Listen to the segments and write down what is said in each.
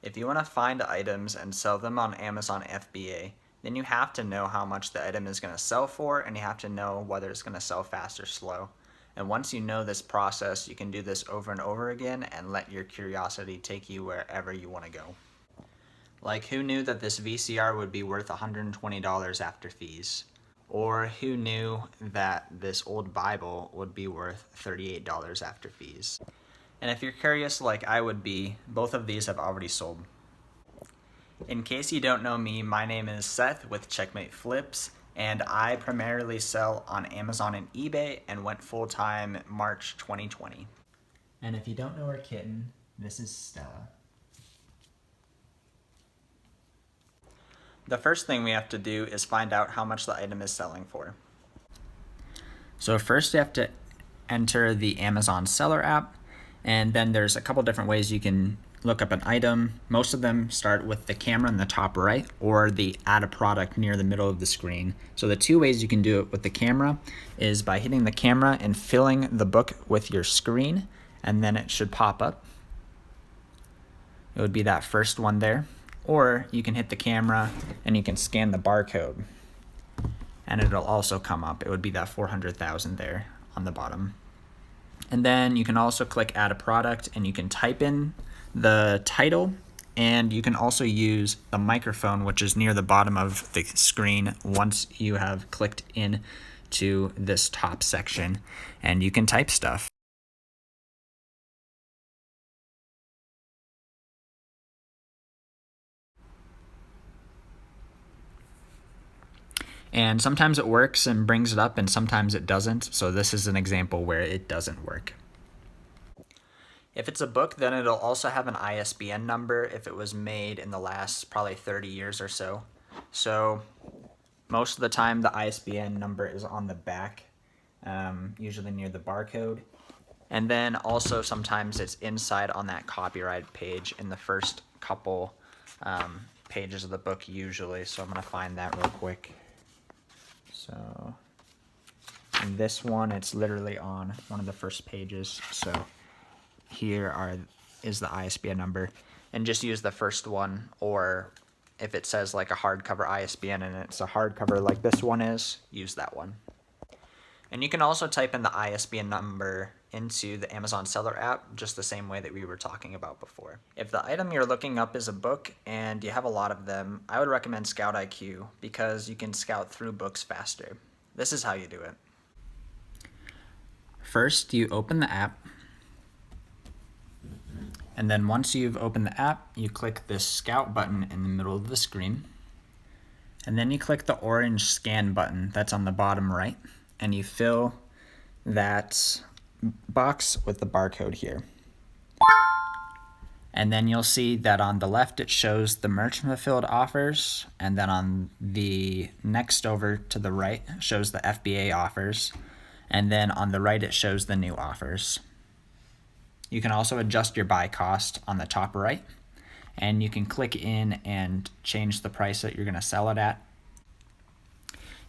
If you want to find items and sell them on Amazon FBA, then you have to know how much the item is going to sell for, and you have to know whether it's going to sell fast or slow. And once you know this process, you can do this over and over again and let your curiosity take you wherever you want to go. Like, who knew that this VCR would be worth $120 after fees? Or who knew that this old Bible would be worth $38 after fees? And if you're curious like I would be, both of these have already sold. In case you don't know me, my name is Seth with Checkmate Flips, and I primarily sell on Amazon and eBay and went full-time March 2020. And if you don't know our kitten, this is Stella. The first thing we have to do is find out how much the item is selling for. So first you have to enter the Amazon seller app, and then there's a couple different ways you can look up an item. Most of them start with the camera in the top right or the add a product near the middle of the screen. So the two ways you can do it with the camera is by hitting the camera and filling the book with your screen, and then it should pop up. It would be that first one there. Or you can hit the camera and you can scan the barcode, and it'll also come up. It would be that 400,000 there on the bottom. And then you can also click add a product, and you can type in the title, and you can also use the microphone, which is near the bottom of the screen once you have clicked in to this top section, and you can type stuff. And sometimes it works and brings it up, and sometimes it doesn't. So this is an example where it doesn't work. If it's a book, then it'll also have an ISBN number if it was made in the last probably 30 years or so. So most of the time the ISBN number is on the back, usually near the barcode. And then also sometimes it's inside on that copyright page in the first couple pages of the book usually. So I'm going to find that real quick. So in this one, it's literally on one of the first pages. So here is the ISBN number, and just use the first one, or if it says like a hardcover ISBN and it's a hardcover like this one is, use that one. And you can also type in the ISBN number into the Amazon seller app just the same way that we were talking about before. If the item you're looking up is a book and you have a lot of them, I would recommend 𝗬𝗏𝗍 because you can scout through books faster. This is how you do it. First, you open the app, and then once you've opened the app, you click this scout button in the middle of the screen, and then you click the orange scan button that's on the bottom right, and you fill that box with the barcode here. And then you'll see that on the left it shows the merchant fulfilled offers, and then on the next over to the right shows the FBA offers, and then on the right it shows the new offers. You can also adjust your buy cost on the top right, and you can click in and change the price that you're going to sell it at.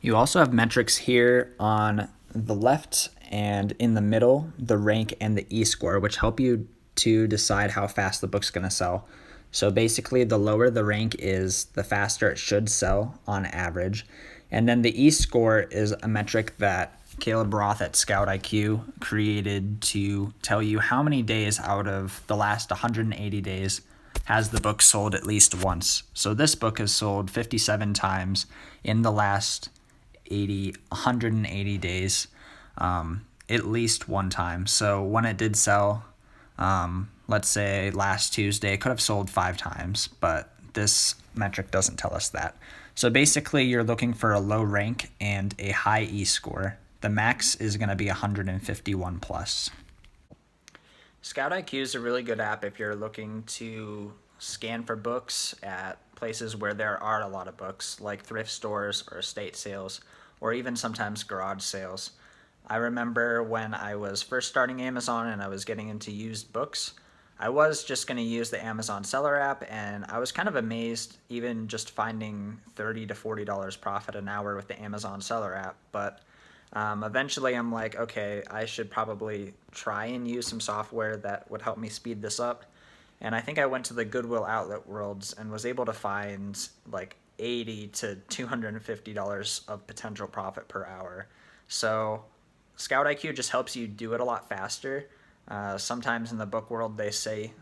You also have metrics here on the left and in the middle, the rank and the e-score, which help you to decide how fast the book's going to sell. So basically, the lower the rank is, the faster it should sell on average. And then the e-score is a metric that Caleb Roth at 𝗬𝗏𝗍 created to tell you how many days out of the last 180 days has the book sold at least once. So this book has sold 57 times in the last 180 days, at least one time. So when it did sell, let's say last Tuesday, it could have sold 5 times, but this metric doesn't tell us that. So basically, you're looking for a low rank and a high e-score. The max is going to be 151 plus. 𝗬𝗏𝗍 is a really good app if you're looking to scan for books at places where there are a lot of books, like thrift stores or estate sales, or even sometimes garage sales. I remember when I was first starting Amazon and I was getting into used books, I was just going to use the Amazon seller app, and I was kind of amazed even just finding $30 to $40 profit an hour with the Amazon seller app. But eventually I'm like, okay, I should probably try and use some software that would help me speed this up. And I think I went to the Goodwill Outlet Worlds and was able to find like $80 to $250 of potential profit per hour. So 𝗬𝗏 just helps you do it a lot faster. Sometimes in the book world they say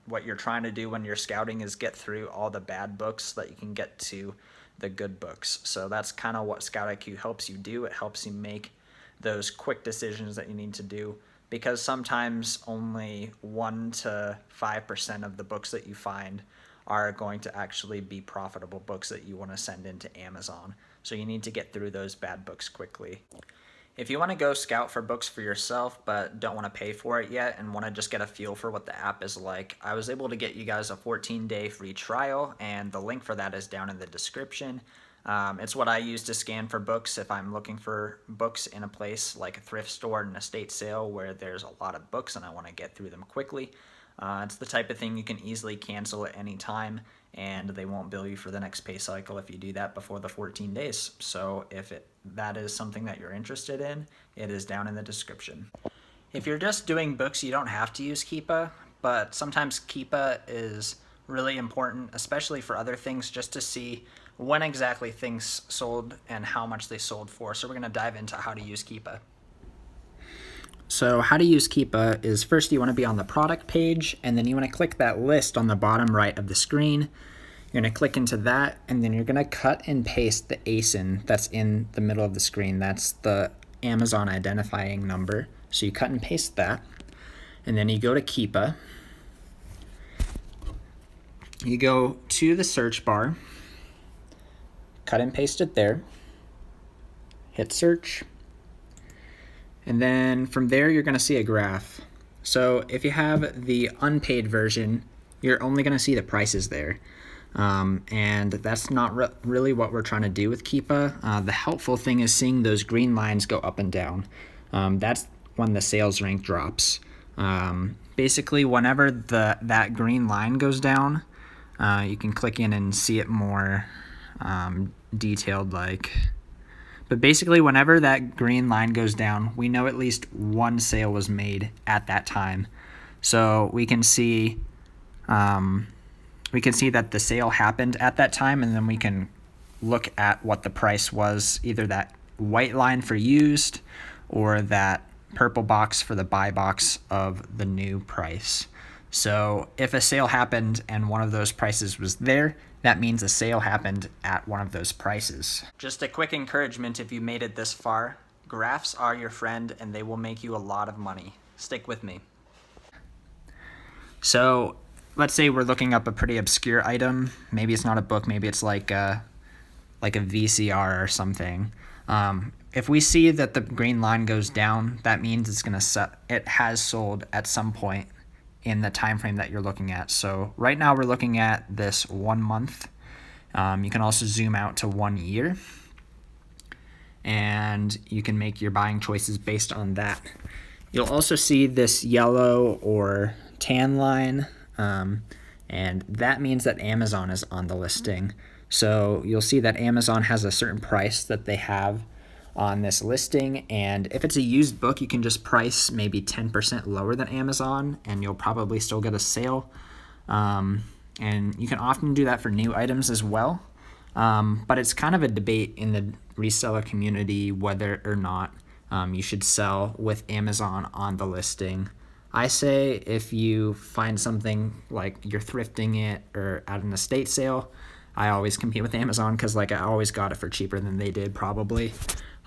what you're trying to do when you're scouting is get through all the bad books so that you can get to the good books. So that's kind of what 𝗬𝗏 helps you do. It helps you make those quick decisions that you need to do, because sometimes only 1 to 5% of the books that you find are going to actually be profitable books that you want to send into Amazon. So you need to get through those bad books quickly. If you want to go scout for books for yourself but don't want to pay for it yet and want to just get a feel for what the app is like, I was able to get you guys a 14-day free trial, and the link for that is down in the description. It's what I use to scan for books if I'm looking for books in a place like a thrift store and an estate sale where there's a lot of books and I want to get through them quickly. It's the type of thing you can easily cancel at any time, and they won't bill you for the next pay cycle if you do that before the 14 days. So if that is something that you're interested in, it is down in the description. If you're just doing books, you don't have to use Keepa, but sometimes Keepa is really important, especially for other things, just to see when exactly things sold and how much they sold for. So we're going to dive into how to use Keepa. So how to use Keepa is, first you want to be on the product page, and then you want to click that list on the bottom right of the screen. You're going to click into that, and then you're going to cut and paste the ASIN that's in the middle of the screen. That's the Amazon identifying number. So you cut and paste that, and then you go to Keepa. You go to the search bar, cut and paste it there, hit search, and then from there you're going to see a graph. So if you have the unpaid version, you're only going to see the prices there. And that's not really what we're trying to do with Keepa. The helpful thing is seeing those green lines go up and down. That's when the sales rank drops. Basically, whenever that green line goes down, you can click in and see it more detailed like. But basically, whenever that green line goes down, we know at least one sale was made at that time. So we can see that the sale happened at that time, and then we can look at what the price was, either that white line for used or that purple box for the buy box of the new price. So if a sale happened and one of those prices was there, that means a sale happened at one of those prices. Just a quick encouragement, if you made it this far, graphs are your friend and they will make you a lot of money. Stick with me. So let's say we're looking up a pretty obscure item. Maybe it's not a book, maybe it's like a VCR or something. If we see that the green line goes down, that means it has sold at some point in the time frame that you're looking at. So right now we're looking at this 1 month. You can also zoom out to 1 year, and you can make your buying choices based on that. You'll also see this yellow or tan line, and that means that Amazon is on the listing. So you'll see that Amazon has a certain price that they have on this listing, and if it's a used book, you can just price maybe 10% lower than Amazon and you'll probably still get a sale. And you can often do that for new items as well, but it's kind of a debate in the reseller community whether or not you should sell with Amazon on the listing. I say if you find something like you're thrifting it or at an estate sale, I always compete with Amazon because I always got it for cheaper than they did probably.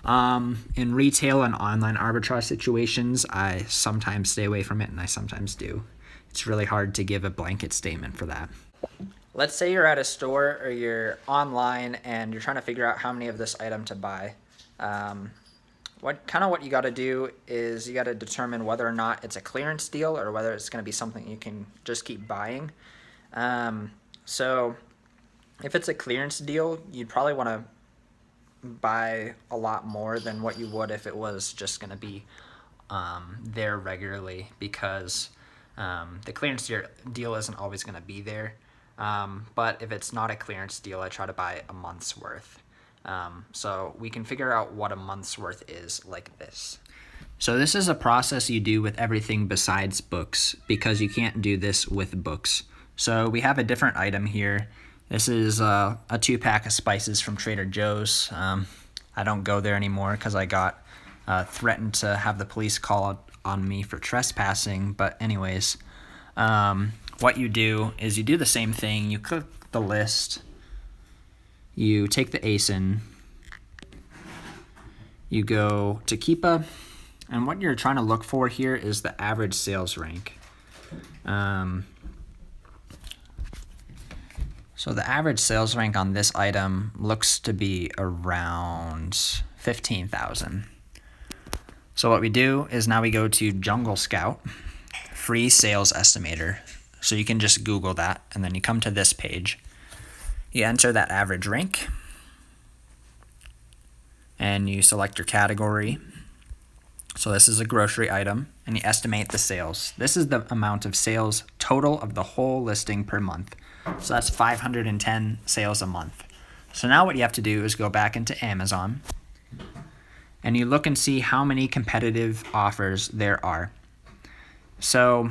In retail and online arbitrage situations, I sometimes stay away from it and I sometimes do. It's really hard to give a blanket statement for that. Let's say you're at a store or you're online and you're trying to figure out how many of this item to buy. What you got to do is you got to determine whether or not it's a clearance deal or whether it's going to be something you can just keep buying. So if it's a clearance deal, you'd probably want to buy a lot more than what you would if it was just going to be there regularly, because the clearance deal isn't always going to be there. But if it's not a clearance deal, I try to buy a month's worth. So we can figure out what a month's worth is like this. So this is a process you do with everything besides books, because you can't do this with books. So we have a different item here. This is a 2-pack of spices from Trader Joe's. I don't go there anymore because I got threatened to have the police called on me for trespassing. But anyways, what you do is you do the same thing. You click the list, you take the 𝗖𝗍, you go to Keepa, and what you're trying to look for here is the average sales rank. So the average sales rank on this item looks to be around 15,000. So what we do is now we go to Jungle Scout, free sales estimator. So you can just Google that, and then you come to this page. You enter that average rank, and you select your category. So this is a grocery item, and you estimate the sales. This is the amount of sales total of the whole listing per month. So that's 510 sales a month. So now what you have to do is go back into Amazon, and you look and see how many competitive offers there are. So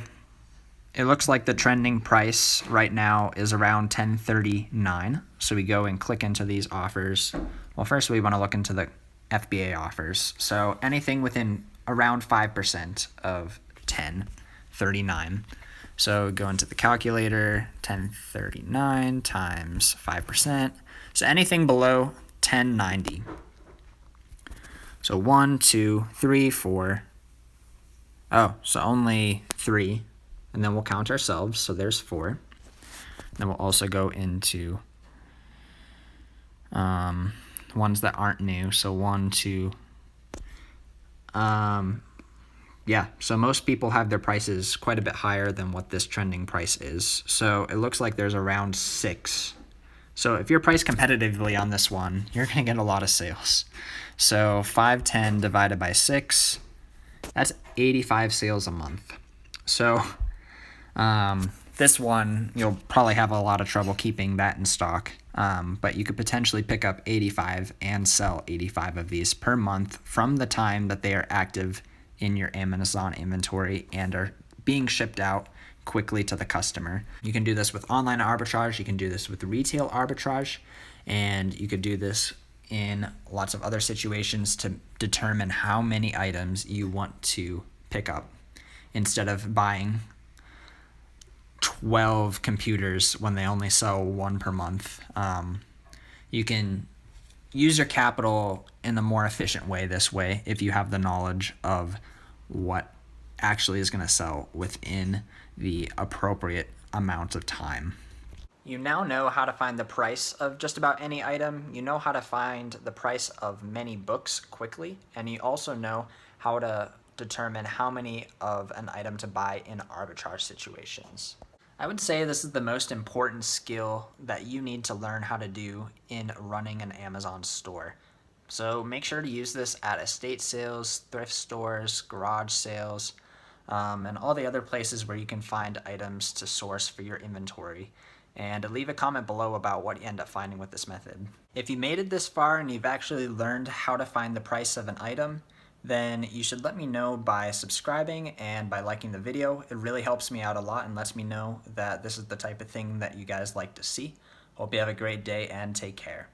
it looks like the trending price right now is around $10.39. So we go and click into these offers. Well, first we want to look into the FBA offers. So anything within around 5% of $10.39. So go into the calculator, $10.39 times 5%. So anything below $10.90. So 1, 2, 3, 4. Oh, so only 3. And then we'll count ourselves, so there's 4. Then we'll also go into ones that aren't new, so 1, 2. Yeah, so most people have their prices quite a bit higher than what this trending price is. So it looks like there's around 6. So if you're priced competitively on this one, you're going to get a lot of sales. So 510 divided by 6, that's 85 sales a month. So this one, you'll probably have a lot of trouble keeping that in stock, but you could potentially pick up 85 and sell 85 of these per month from the time that they are active in your Amazon inventory and are being shipped out quickly to the customer. You can do this with online arbitrage, you can do this with retail arbitrage, and you could do this in lots of other situations to determine how many items you want to pick up instead of buying 12 computers when they only sell 1 per month. You can use your capital in a more efficient way this way if you have the knowledge of what actually is going to sell within the appropriate amount of time. You now know how to find the price of just about any item. You know how to find the price of many books quickly, and you also know how to determine how many of an item to buy in arbitrage situations. I would say this is the most important skill that you need to learn how to do in running an Amazon store. So make sure to use this at estate sales, thrift stores, garage sales, and all the other places where you can find items to source for your inventory. And leave a comment below about what you end up finding with this method. If you made it this far and you've actually learned how to find the price of an item, then you should let me know by subscribing and by liking the video. It really helps me out a lot and lets me know that this is the type of thing that you guys like to see. Hope you have a great day and take care.